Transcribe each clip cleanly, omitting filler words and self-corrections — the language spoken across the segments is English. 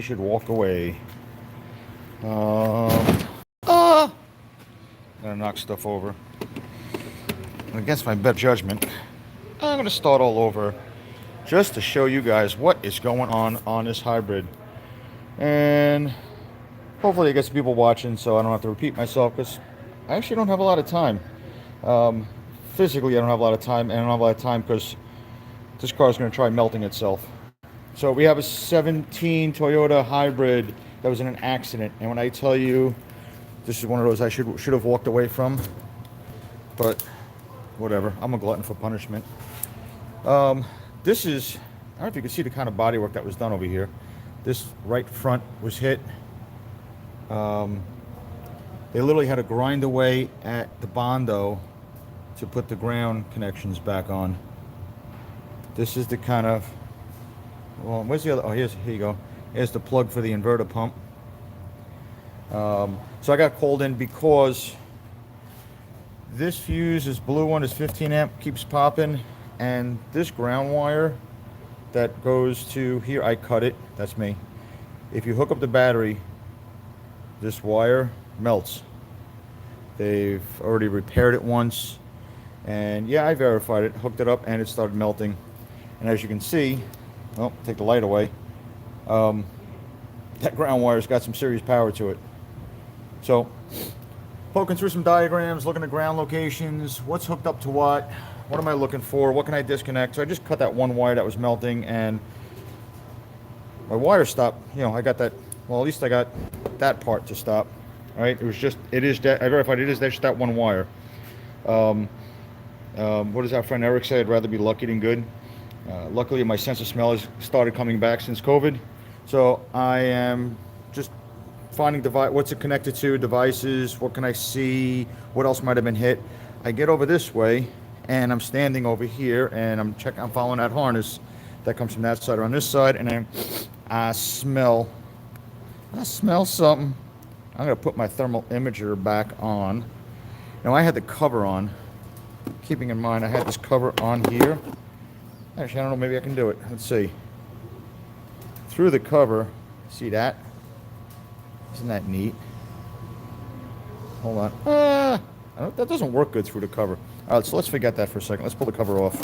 should walk away. I'm gonna knock stuff over. Against my better judgment, I'm gonna start all over just to show you guys what is going on this hybrid. And hopefully it gets people watching so I don't have to repeat myself, because I actually don't have a lot of time. Physically, I don't have a lot of time, and I don't have a lot of time because this car is going to try melting itself. So we have a 17 Toyota hybrid that was in an accident, and when I tell you this is one of those I should have walked away from, but whatever, I'm a glutton for punishment. This is, I don't know if you can see the kind of bodywork that was done over here. This right front was hit. They literally had to grind away at the Bondo to put the ground connections back on. This is the kind of, well, where's the other, oh, here you go. Here's the plug for the inverter pump. So I got called in because this fuse, this blue one, is 15 amp, keeps popping, and this ground wire that goes to here, I cut it, that's me. If you hook up the battery, this wire melts. They've already repaired it once, and yeah, I verified it, hooked it up, and it started melting. And as you can see, well, take the light away, that ground wire's got some serious power to it. So, poking through some diagrams, looking at ground locations, what's hooked up to what am I looking for, what can I disconnect. So I just cut that one wire that was melting, and my wire stopped. You know, I got that, well, at least I got that part to stop. All right, it is that, I verified it is just that one wire. What does our friend Eric say? I'd rather be lucky than good. Luckily, my sense of smell has started coming back since COVID. So I am just finding what's it connected to, devices, what can I see, what else might have been hit. I get over this way, and I'm standing over here, and I'm following that harness that comes from that side or on this side, and then I smell something. I'm gonna put my thermal imager back on. Now I had the cover on, keeping in mind I had this cover on here. Actually, I don't know, maybe I can do it. Let's see. Through the cover, see that? Isn't that neat? Hold on. That doesn't work good through the cover. All right, so let's forget that for a second. Let's pull the cover off.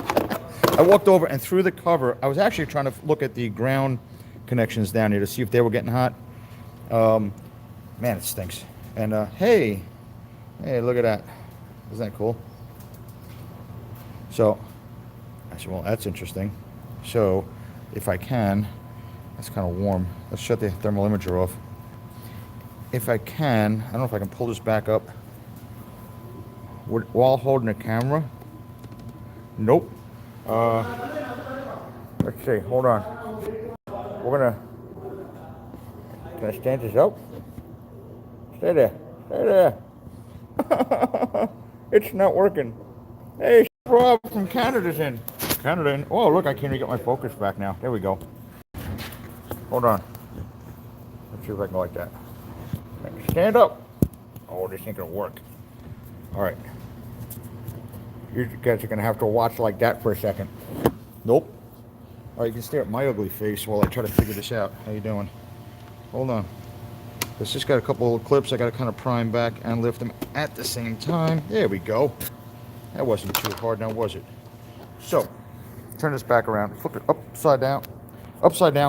I walked over, and through the cover, I was actually trying to look at the ground connections down here to see if they were getting hot. Man, it stinks. And hey, look at that. Isn't that cool? So I said, well, that's interesting. So if I can, that's kind of warm. Let's shut the thermal imager off. If I can, I don't know if I can pull this back up while holding the camera. Nope. Let's see, hold on. Can I stand this up? Stay there. It's not working. Hey, Rob from Canada's in. Oh, look, I can't even get my focus back now. There we go. Hold on. Let's see if I can go like that. Stand up. Oh, this ain't gonna work. All right. You guys are gonna have to watch like that for a second. Nope. All right, you can stare at my ugly face while I try to figure this out. How you doing? Hold on. It's just got a couple of clips I got to kind of prime back and lift them at the same time. There we go. That wasn't too hard now, was it? So, turn this back around. Flip it upside down,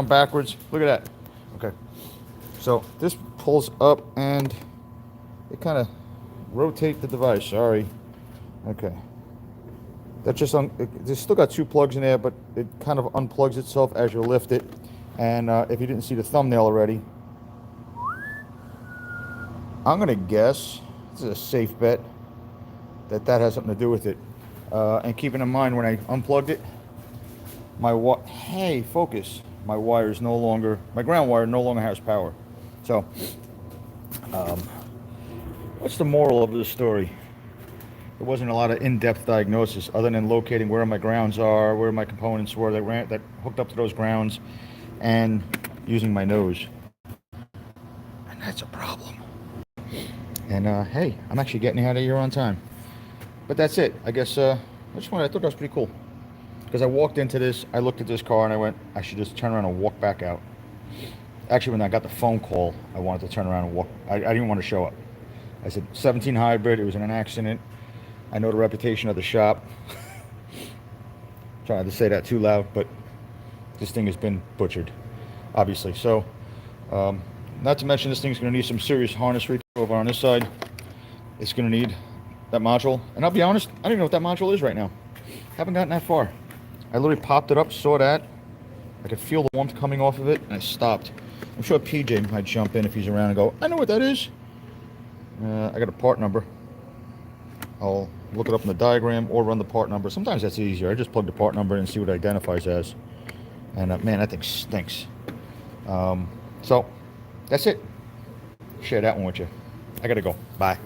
backwards. Look at that. Okay. So, this pulls up and it kind of rotate the device. Sorry. Okay. That just, there's still got two plugs in there, but it kind of unplugs itself as you lift it. And if you didn't see the thumbnail already, I'm going to guess, this is a safe bet, that has something to do with it. And keeping in mind, when I unplugged it, hey, focus. My wire is no longer, my ground wire no longer has power. So, what's the moral of this story? There wasn't a lot of in-depth diagnosis other than locating where my grounds are, where my components were that hooked up to those grounds, and using my nose. And that's a problem. And hey, I'm actually getting out of here on time. But that's it. I guess I thought that was pretty cool. Because I walked into this, I looked at this car, and I went, I should just turn around and walk back out. Actually, when I got the phone call, I wanted to turn around and walk. I didn't want to show up. I said 17 hybrid. It was in an accident. I know the reputation of the shop. Trying not to say that too loud, but this thing has been butchered, obviously. So, not to mention this thing's going to need some serious harness recall over on this side. It's going to need that module. And I'll be honest, I don't even know what that module is right now. Haven't gotten that far. I literally popped it up, saw that. I could feel the warmth coming off of it, and I stopped. I'm sure PJ might jump in if he's around and go, I know what that is. I got a part number. I'll look it up in the diagram or run the part number. Sometimes that's easier. I just plug the part number and see what it identifies as. And man, that thing stinks. So, that's it. Share that one with you. I gotta go. Bye.